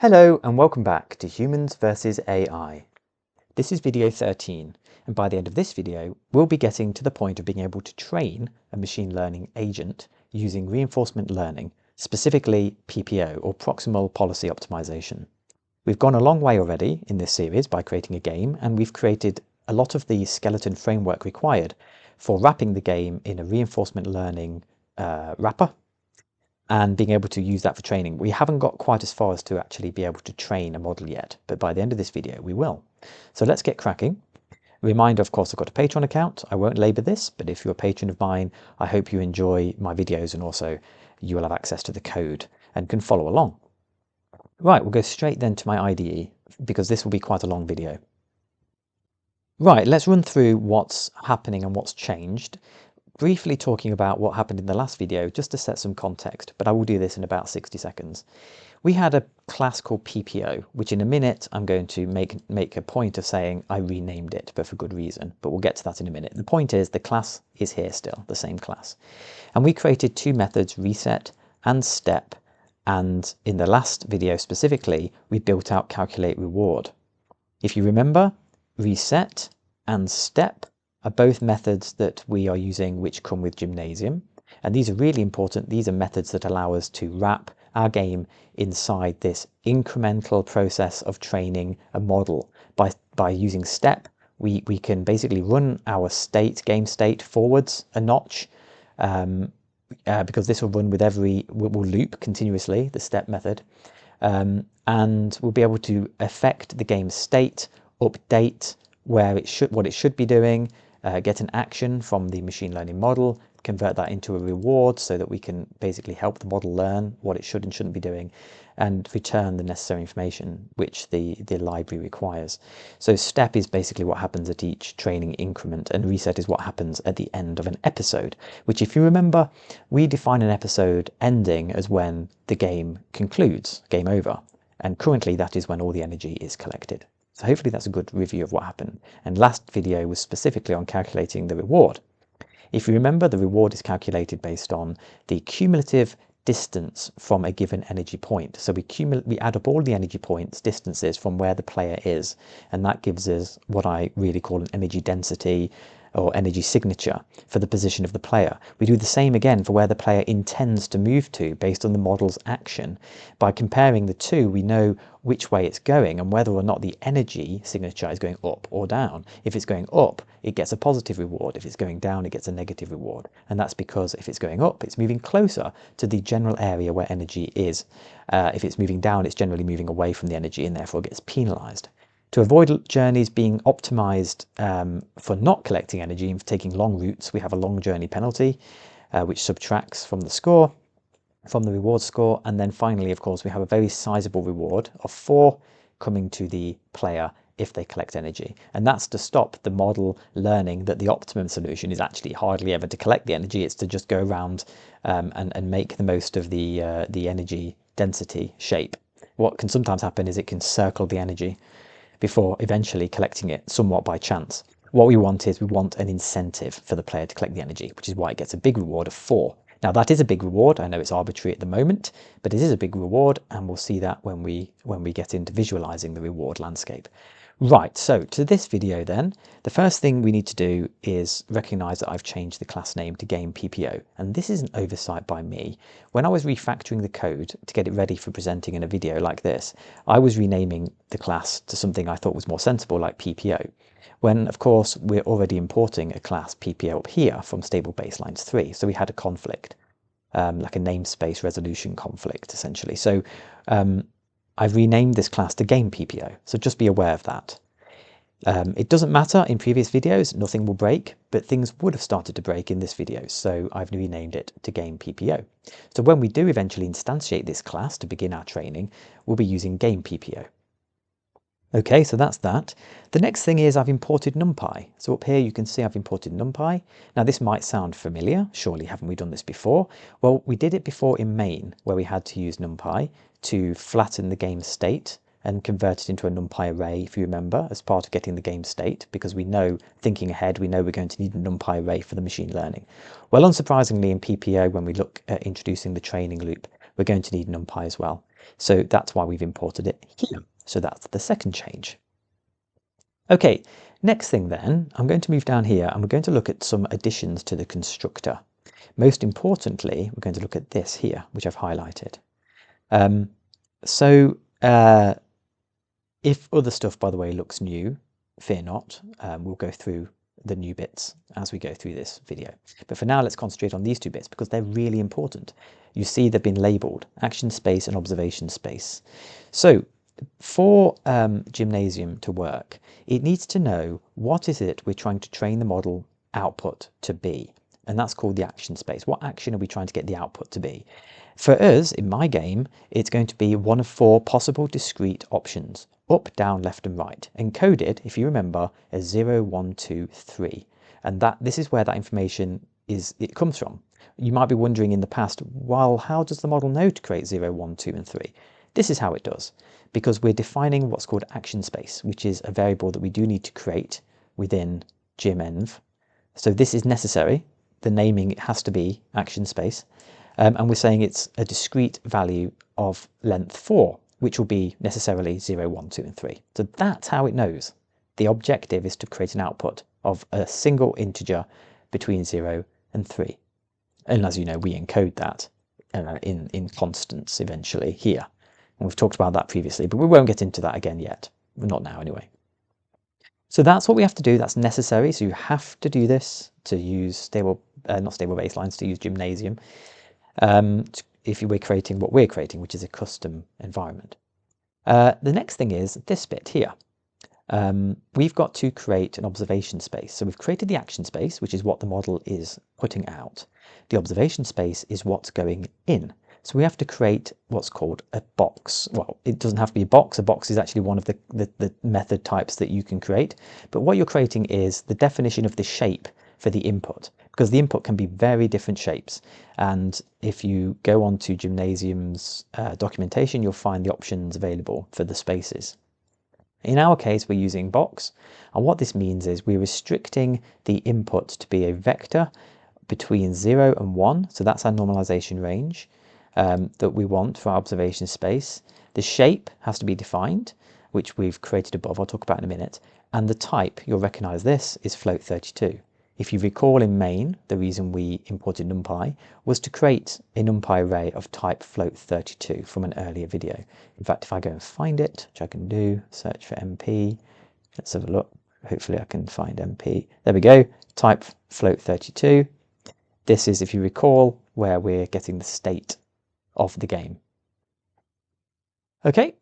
Hello and welcome back to Humans versus AI. This is video 13, and by the end of this video, we'll be getting to the point of being able to train a machine learning agent using reinforcement learning, specifically PPO or proximal policy optimization. We've gone a long way already in this series by creating a game, and we've created a lot of the skeleton framework required for wrapping the game in a reinforcement learning wrapper and being able to use that for training. We haven't got quite as far as to actually be able to train a model yet, but by the end of this video, we will. So let's get cracking. Reminder, of course, I've got a Patreon account. I won't labor this, but if you're a patron of mine, I hope you enjoy my videos and also you will have access to the code and can follow along. Right, we'll go straight then to my IDE because this will be quite a long video. Right, let's run through what's happening and what's changed. Briefly talking about what happened in the last video, just to set some context, but I will do this in about 60 seconds. We had a class called PPO, which in a minute I'm going to make a point of saying I renamed it, but for good reason, but we'll get to that in a minute. The point is the class is here still, the same class. And we created two methods, reset and step, and in the last video specifically, we built out calculate reward. If you remember, reset and step are both methods that we are using which come with Gymnasium, and these are really important. These are methods that allow us to wrap our game inside this incremental process of training a model. By using step, we can basically run our game state forwards a notch, because this will run with will loop continuously, the step method, and we'll be able to affect the game state, update what it should be doing, get an action from the machine learning model, convert that into a reward so that we can basically help the model learn what it should and shouldn't be doing, and return the necessary information which the library requires. So step is basically what happens at each training increment, and reset is what happens at the end of an episode, which, if you remember, we define an episode ending as when the game concludes, game over, and currently that is when all the energy is collected. So hopefully that's a good review of what happened. And last video was specifically on calculating the reward. If you remember, the reward is calculated based on the cumulative distance from a given energy point. So we add up all the energy points, distances from where the player is, and that gives us what I really call an energy density or energy signature for the position of the player. We do the same again for where the player intends to move to based on the model's action. By comparing the two, we know which way it's going and whether or not the energy signature is going up or down. If it's going up, it gets a positive reward. If it's going down, it gets a negative reward. And that's because if it's going up, it's moving closer to the general area where energy is. If it's moving down, it's generally moving away from the energy and therefore gets penalized. To avoid journeys being optimized for not collecting energy and for taking long routes, we have a long journey penalty, which subtracts from the score, from the reward score. And then finally, of course, we have a very sizable reward of 4 coming to the player if they collect energy. And that's to stop the model learning that the optimum solution is actually hardly ever to collect the energy. It's to just go around and make the most of the energy density shape. What can sometimes happen is it can circle the energy before eventually collecting it somewhat by chance. What we want an incentive for the player to collect the energy, which is why it gets a big reward of 4. Now that is a big reward. I know it's arbitrary at the moment, but it is a big reward, and we'll see that when we get into visualizing the reward landscape. Right, so to this video then, the first thing we need to do is recognize that I've changed the class name to game PPO, and this is an oversight by me. When I was refactoring the code to get it ready for presenting in a video like this, I was renaming the class to something I thought was more sensible, like PPO, when of course we're already importing a class PPO up here from stable baselines 3, so we had a conflict, like a namespace resolution conflict essentially. So I've renamed this class to game PPO, so just be aware of that. It doesn't matter, in previous videos nothing will break, but things would have started to break in this video, so I've renamed it to game PPO. So when we do eventually instantiate this class to begin our training, we'll be using game PPO. Okay, so that's that. The next thing is I've imported NumPy. So up here you can see I've imported NumPy. Now this might sound familiar, surely haven't we done this before? Well, we did it before in main, where we had to use NumPy to flatten the game state and convert it into a NumPy array, if you remember, as part of getting the game state, because we know, thinking ahead, we know we're going to need a NumPy array for the machine learning. Well, unsurprisingly in PPO, when we look at introducing the training loop, we're going to need NumPy as well. So that's why we've imported it here. So that's the second change. Okay, next thing then, I'm going to move down here and we're going to look at some additions to the constructor. Most importantly, we're going to look at this here, which I've highlighted. If other stuff, by the way, looks new, fear not. We'll go through the new bits as we go through this video. But for now, let's concentrate on these two bits because they're really important. You see they've been labeled action space and observation space. So for Gymnasium to work, it needs to know what is it we're trying to train the model output to be. And that's called the action space. What action are we trying to get the output to be? For us, in my game, it's going to be one of 4 possible discrete options: up, down, left, and right, encoded, if you remember, as 0, 1, 2, 3. And this is where that information comes from. You might be wondering in the past, well, how does the model know to create 0, 1, 2, and 3? This is how it does, because we're defining what's called action space, which is a variable that we do need to create within pipenv. So this is necessary. The naming, it has to be action space. And we're saying it's a discrete value of length 4, which will be necessarily 0, 1, 2, and 3. So that's how it knows. The objective is to create an output of a single integer between 0 and 3. And as you know, we encode that in constants eventually here. And we've talked about that previously, but we won't get into that again yet. Not now anyway. So that's what we have to do. That's necessary. So you have to do this to use not stable baselines, to use Gymnasium. If you were creating what we're creating, which is a custom environment. The next thing is this bit here. We've got to create an observation space. So we've created the action space, which is what the model is putting out. The observation space is what's going in. So we have to create what's called a box. Well, it doesn't have to be a box. A box is actually one of the method types that you can create. But what you're creating is the definition of the shape for the input, because the input can be very different shapes. And if you go on to Gymnasium's documentation, you'll find the options available for the spaces. In our case, we're using box. And what this means is we're restricting the input to be a vector between 0 and 1. So that's our normalization range that we want for our observation space. The shape has to be defined, which we've created above. I'll talk about in a minute. And the type, you'll recognize this, is float32. If you recall in main, the reason we imported NumPy was to create a NumPy array of type float32 from an earlier video. In fact, if I go and find it, which I can do, search for MP, let's have a look. Hopefully I can find MP. There we go, type float32. This is, if you recall, where we're getting the state of the game. Okay.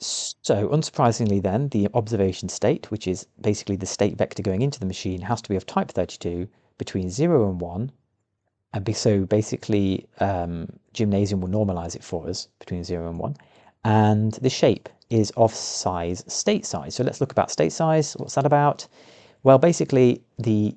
So unsurprisingly then, the observation state, which is basically the state vector going into the machine, has to be of type 32 between 0 and 1. And so basically Gymnasium will normalize it for us between 0 and 1. And the shape is of size state size. So let's look about state size. What's that about? Well, basically,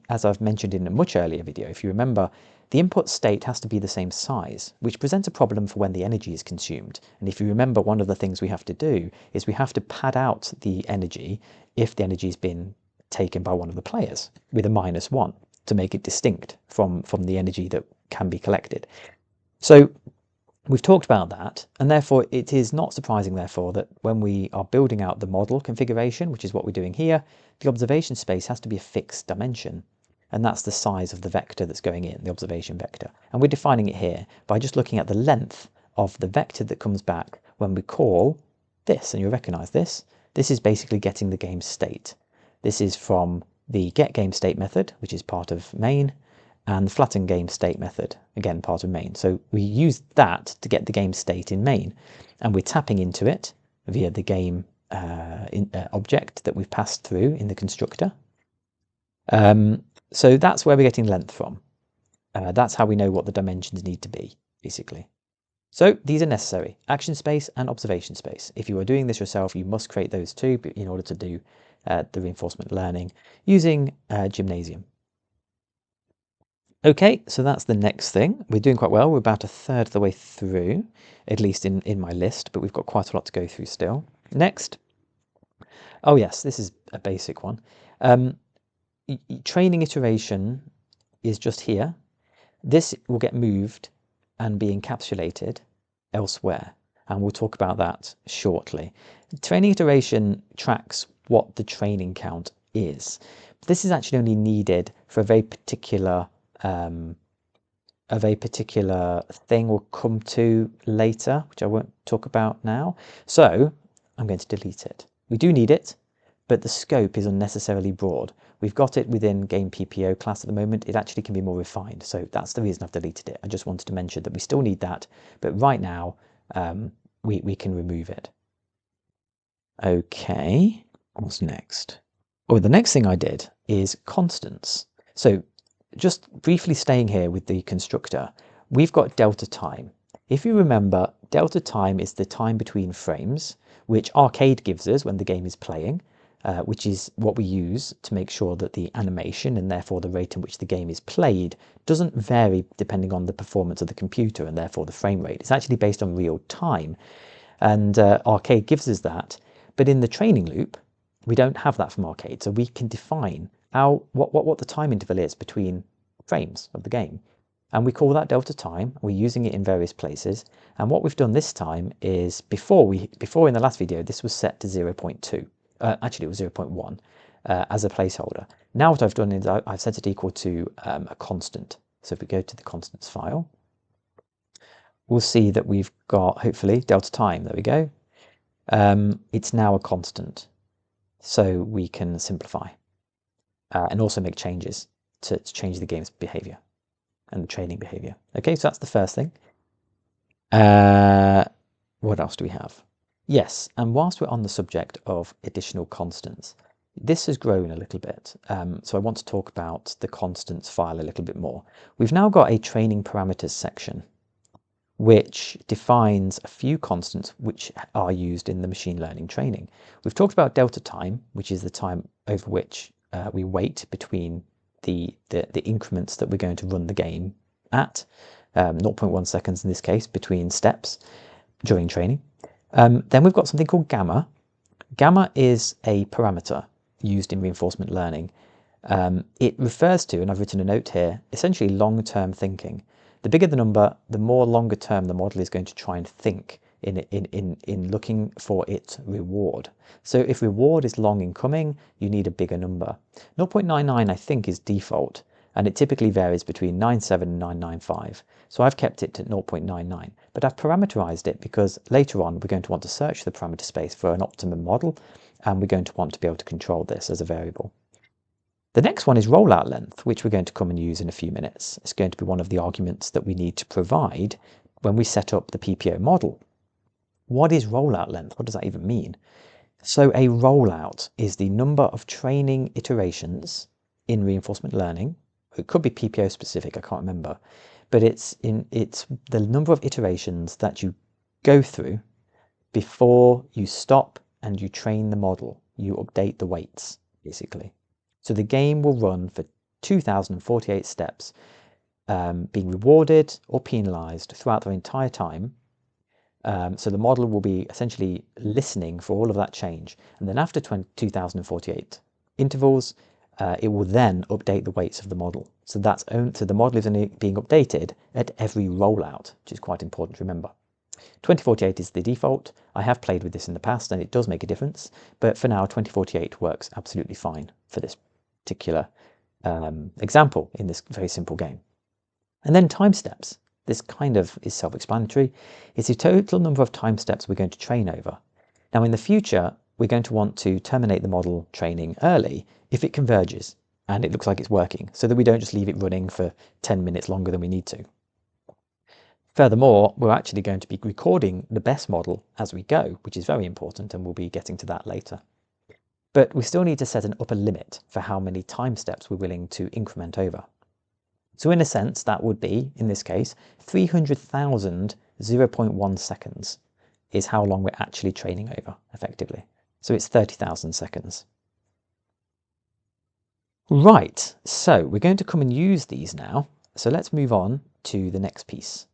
as I've mentioned in a much earlier video, if you remember, the input state has to be the same size, which presents a problem for when the energy is consumed. And if you remember, one of the things we have to do is we have to pad out the energy if the energy has been taken by one of the players with a -1 to make it distinct from the energy that can be collected. So we've talked about that, and therefore it is not surprising, therefore, that when we are building out the model configuration, which is what we're doing here, the observation space has to be a fixed dimension. And that's the size of the vector that's going in, the observation vector. And we're defining it here by just looking at the length of the vector that comes back when we call this. And you'll recognize this. This is basically getting the game state. This is from the getGameState method, which is part of main, and the flattenGameState method, again, part of main. So we use that to get the game state in main, and we're tapping into it via the game object that we've passed through in the constructor. So that's where we're getting length from. That's how we know what the dimensions need to be, basically. So these are necessary, action space and observation space. If you are doing this yourself, you must create those two in order to do the reinforcement learning using Gymnasium. Okay, so that's the next thing. We're doing quite well. We're about a third of the way through, at least in my list, but we've got quite a lot to go through still. Next. Oh yes, this is a basic one. Training iteration is just here. This will get moved and be encapsulated elsewhere, and we'll talk about that shortly. Training iteration tracks what the training count is. This is actually only needed for a very particular thing we'll come to later, which I won't talk about now. So I'm going to delete it. We do need it, but the scope is unnecessarily broad. We've got it within game PPO class at the moment. It actually can be more refined. So that's the reason I've deleted it. I just wanted to mention that we still need that, but right now we can remove it. Okay, what's next? Oh, the next thing I did is constants. So just briefly staying here with the constructor, we've got delta time. If you remember, delta time is the time between frames, which Arcade gives us when the game is playing, which is what we use to make sure that the animation and therefore the rate in which the game is played doesn't vary depending on the performance of the computer and therefore the frame rate. It's actually based on real time, and Arcade gives us that. But in the training loop, we don't have that from Arcade, so we can define what the time interval is between frames of the game, and we call that delta time. We're using it in various places, and what we've done this time is before in the last video this was set to 0.2. Actually it was 0.1 as a placeholder. Now what I've done is I've set it equal to a constant. So if we go to the constants file, we'll see that we've got, hopefully, delta time. There we go. It's now a constant, so we can simplify and also make changes to change the game's behavior and the training behavior. Okay, so that's the first thing. What else do we have? Yes, and whilst we're on the subject of additional constants, this has grown a little bit, so I want to talk about the constants file a little bit more. We've now got a training parameters section which defines a few constants which are used in the machine learning training. We've talked about delta time, which is the time over which we wait between the increments that we're going to run the game at, 0.1 seconds in this case, between steps during training. Then we've got something called gamma. Gamma is a parameter used in reinforcement learning. It refers to, and I've written a note here, essentially long-term thinking. The bigger the number, the more longer term the model is going to try and think in looking for its reward. So if reward is long in coming, you need a bigger number. 0.99 I think is default, and it typically varies between 97 and 995. So I've kept it at 0.99, but I've parameterized it because later on we're going to want to search the parameter space for an optimum model, and we're going to want to be able to control this as a variable. The next one is rollout length, which we're going to come and use in a few minutes. It's going to be one of the arguments that we need to provide when we set up the PPO model. What is rollout length? What does that even mean? So a rollout is the number of training iterations in reinforcement learning. It could be PPO specific, I can't remember, but it's the number of iterations that you go through before you stop and you train the model. You update the weights, basically. So the game will run for 2048 steps, being rewarded or penalized throughout the entire time. So the model will be essentially listening for all of that change. And then after 2048 intervals, it will then update the weights of the model. So so the model is only being updated at every rollout, which is quite important to remember. 2048 is the default. I have played with this in the past and it does make a difference, but for now 2048 works absolutely fine for this particular example in this very simple game. And then time steps. This kind of is self-explanatory. It's the total number of time steps we're going to train over. Now in the future, we're going to want to terminate the model training early if it converges and it looks like it's working, so that we don't just leave it running for 10 minutes longer than we need to. Furthermore, we're actually going to be recording the best model as we go, which is very important, and we'll be getting to that later. But we still need to set an upper limit for how many time steps we're willing to increment over. So in a sense, that would be, in this case, 300,000 0.1 seconds is how long we're actually training over, effectively. So it's 30,000 seconds. Right, so we're going to come and use these now. So let's move on to the next piece.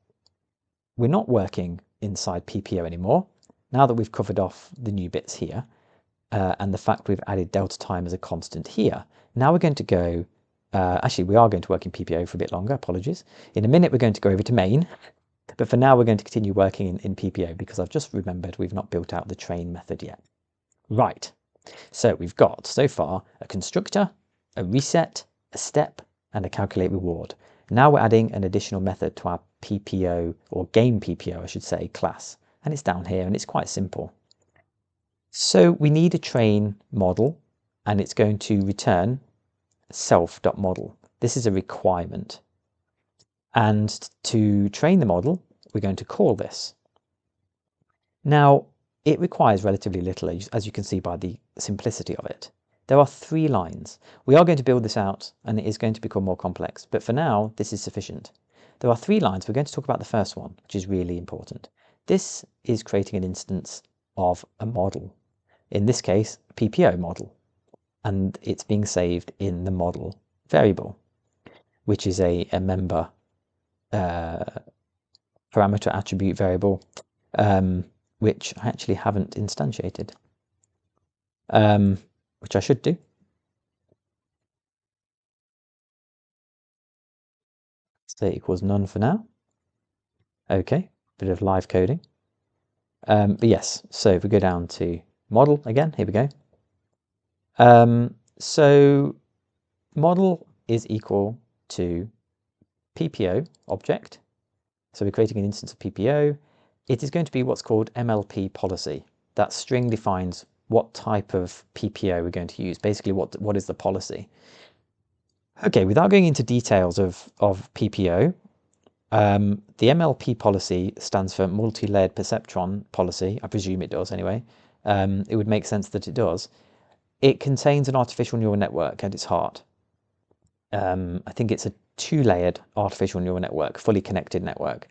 We're not working inside PPO anymore, now that we've covered off the new bits here, and the fact we've added delta time as a constant here. Now we're going to go, actually we are going to work in PPO for a bit longer, apologies. In a minute we're going to go over to main, But for now, we're going to continue working in PPO because I've just remembered we've not built out the train method yet. Right, so we've got so far a constructor, a reset, a step, and a calculate reward. Now we're adding an additional method to our PPO, or game PPO, I should say, class. And it's down here, and it's quite simple. So we need a train model, and it's going to return self.model. This is a requirement. And to train the model, we're going to call this. Now, it requires relatively little, as you can see by the simplicity of it. There are 3 lines. We are going to build this out, and it is going to become more complex. But for now, this is sufficient. There are 3 lines. We're going to talk about the first one, which is really important. This is creating an instance of a model. In this case, a PPO model. And it's being saved in the model variable, which is a member parameter attribute variable, which I actually haven't instantiated, which I should do. State equals none for now. Okay, bit of live coding. But yes, so if we go down to model again, here we go. So model is equal to PPO object. So we're creating an instance of PPO. It is going to be what's called MLP policy. That string defines what type of PPO we're going to use. Basically, what is the policy? Okay, without going into details of PPO, the MLP policy stands for multi-layered perceptron policy. I presume it does anyway. It would make sense that it does. It contains an artificial neural network at its heart. I think it's a 2-layered artificial neural network, fully connected network.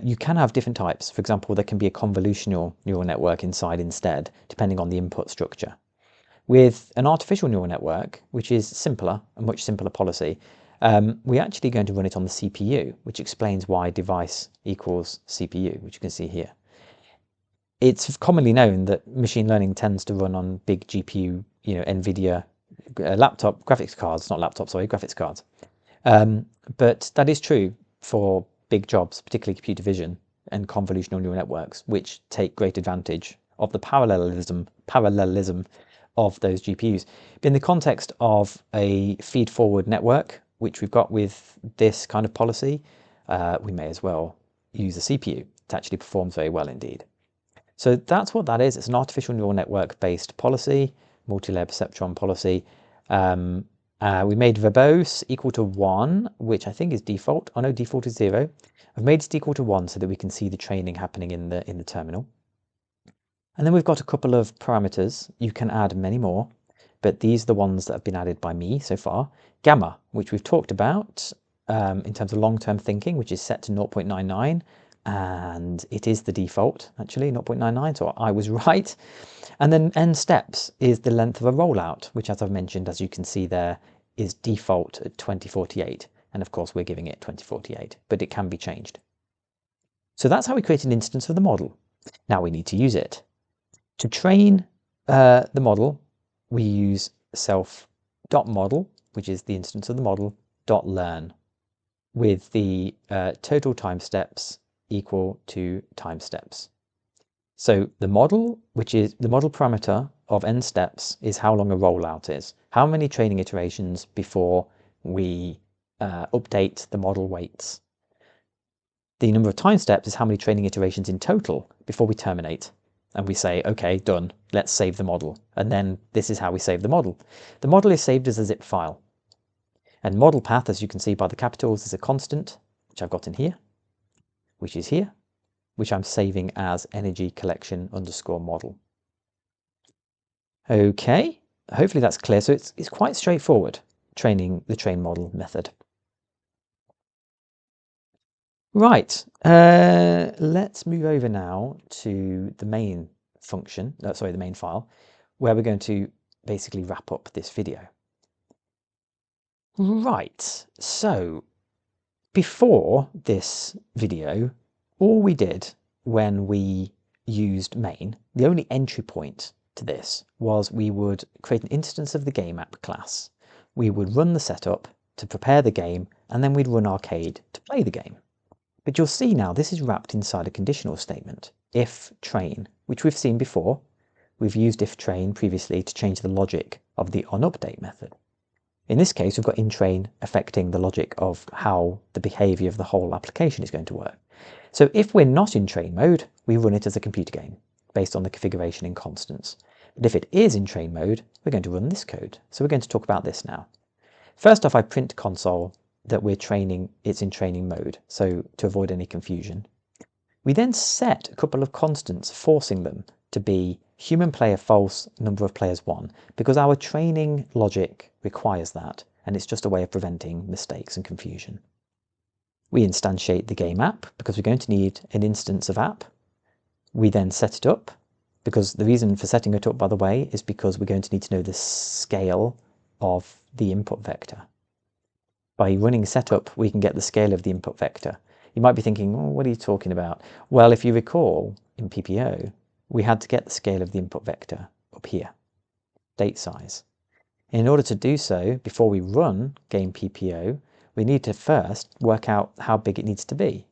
You can have different types. For example, there can be a convolutional neural network inside instead, depending on the input structure. With an artificial neural network, which is simpler, a much simpler policy, we're actually going to run it on the CPU, which explains why device equals CPU, which you can see here. It's commonly known that machine learning tends to run on big GPU, NVIDIA laptop graphics cards, not laptops, sorry, graphics cards. But that is true for big jobs, particularly computer vision and convolutional neural networks, which take great advantage of the parallelism of those GPUs. But in the context of a feed-forward network, which we've got with this kind of policy, we may as well use a CPU. It actually performs very well indeed. So that's what that is. It's an artificial neural network-based policy, multi-layer perceptron policy. We made verbose equal to 1, which I think is default. Oh no, default is 0. I've made it equal to 1 so that we can see the training happening in the terminal. And then we've got a couple of parameters. You can add many more, but these are the ones that have been added by me so far. Gamma, which we've talked about in terms of long-term thinking, which is set to 0.99, and it is the default, actually, 0.99, so I was right. And then n steps is the length of a rollout, which, as I've mentioned, as you can see there, is default at 2048. And of course, we're giving it 2048, but it can be changed. So that's how we create an instance of the model. Now we need to use it. To train the model, we use self.model, which is the instance of the model, .learn, with the total time steps equal to time steps. So the model, which is the model parameter of n steps, is how long a rollout is. How many training iterations before we update the model weights. The number of time steps is how many training iterations in total before we terminate. And we say, okay, done, let's save the model. And then this is how we save the model. The model is saved as a zip file. And model path, as you can see by the capitals, is a constant, which I've got in here, which is here, which I'm saving as energy collection underscore model. Okay, hopefully that's clear. So it's quite straightforward, training the train model method. Right, let's move over now to the main function, the main file, where we're going to basically wrap up this video. Right, so before this video, all we did when we used main, the only entry point to this was we would create an instance of the game app class. We would run the setup to prepare the game, and then we'd run arcade to play the game. But you'll see now this is wrapped inside a conditional statement, if train, which we've seen before. We've used if train previously to change the logic of the onUpdate method. In this case, we've got inTrain affecting the logic of how the behavior of the whole application is going to work. So if we're not in train mode, we run it as a computer game based on the configuration in constants. But if it is in train mode, we're going to run this code. So we're going to talk about this now. First off, I print console that it's in training mode, so to avoid any confusion. We then set a couple of constants, forcing them to be human player false, number of players 1, because our training logic requires that, and it's just a way of preventing mistakes and confusion. We instantiate the game app because we're going to need an instance of app. We then set it up, because the reason for setting it up, by the way, is because we're going to need to know the scale of the input vector. By running setup, we can get the scale of the input vector. You might be thinking, oh, what are you talking about? Well, if you recall, in PPO, we had to get the scale of the input vector up here, date size. In order to do so, before we run game PPO, we need to first work out how big it needs to be.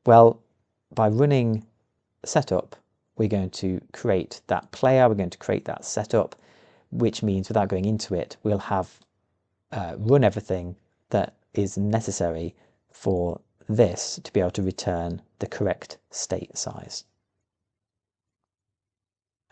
Well, by running setup, we're going to create that player, we're going to create that setup, which means without going into it, we'll have run everything that is necessary for this to be able to return the correct state size.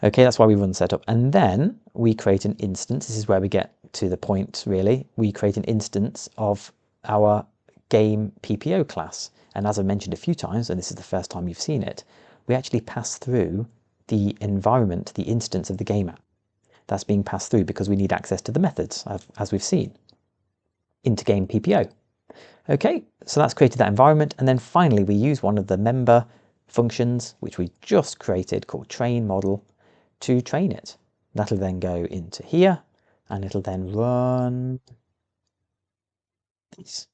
Okay, that's why we run setup. And then we create an instance. This is where we get to the point, really. We create an instance of our game PPO class. And as I mentioned a few times, and this is the first time you've seen it, we actually pass through the environment, the instance of the game app. That's being passed through because we need access to the methods, as we've seen, into game PPO. Okay, so that's created that environment. And then finally, we use one of the member functions, which we just created, called train model, to train it. That'll then go into here, and it'll then run these.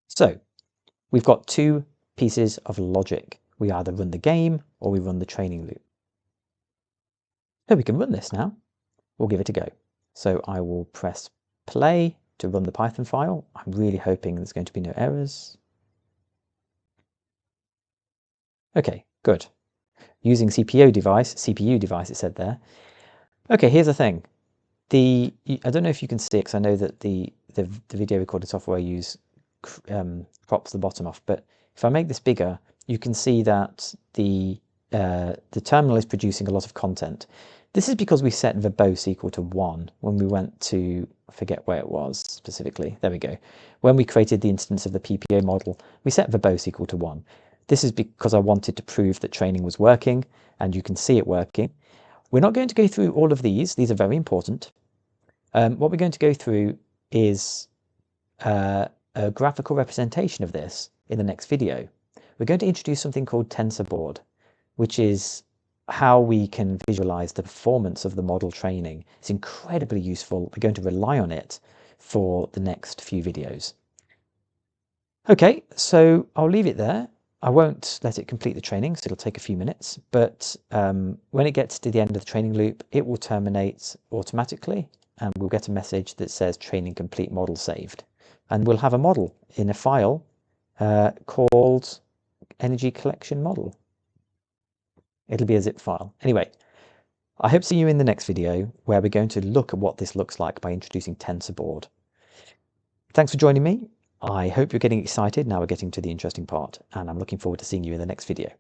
So we've got two pieces of logic. We either run the game or we run the training loop. So we can run this now. We'll give it a go. So I will press play to run the Python file. I'm really hoping there's going to be no errors. Okay, good. Using CPU device, it said there. Okay, here's the thing. I don't know if you can see it, because I know that the video recording software crops the bottom off, but if I make this bigger, you can see that the terminal is producing a lot of content. This is because we set verbose equal to 1 when we went to, I forget where it was specifically, there we go. When we created the instance of the PPO model, we set verbose equal to 1. This is because I wanted to prove that training was working, and you can see it working. We're not going to go through all of these are very important. What we're going to go through is a graphical representation of this in the next video. We're going to introduce something called TensorBoard, which is how we can visualize the performance of the model training. It's incredibly useful. We're going to rely on it for the next few videos. Okay, so I'll leave it there. I won't let it complete the training, so it'll take a few minutes, but when it gets to the end of the training loop, it will terminate automatically, and we'll get a message that says training complete, model saved. And we'll have a model in a file called energy collection model. It'll be a zip file. Anyway, I hope to see you in the next video, where we're going to look at what this looks like by introducing TensorBoard. Thanks for joining me. I hope you're getting excited. Now we're getting to the interesting part, and I'm looking forward to seeing you in the next video.